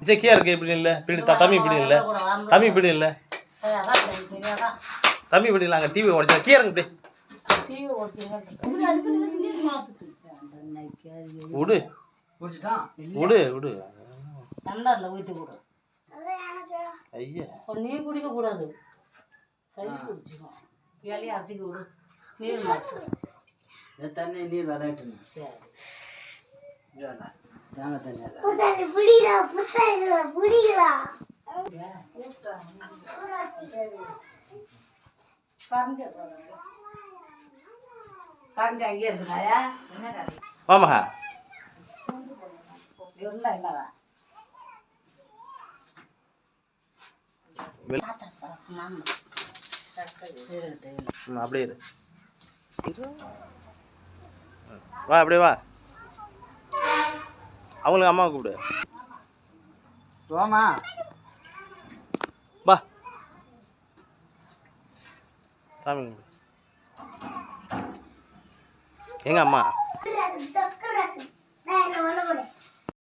இசைக்கியா இருக்கு இப்படி இல்லை இப்படி தம்பி இப்படி இல்லை தம்பி இப்படி இல்லை தம்பி இப்படி இல்லை அங்கே டிவி உடச்சா கீழே இருக்கு விடு விடு விடு தண்டாரில் ஊற்றி கொடு. ஐயா நீ குடிக்க கூடாது, சளி பிடிச்சிக்கும். இலையை அரைச்சி விடு, நீர் மாற்று தண்ணி நீர் விளையாட்டுங்க. சரி தேங்காய் தண்ணி கரண்ட் அங்கேயே இருக்குதாயா? என்ன கரண்ட்? ஆமாக்கா இருந்தா என்னவா? அப்படியே இரு வா அப்படியே வா அவங்களுக்கு அம்மா கூப்பிடு வாமா வா சாமி எங்க அம்மா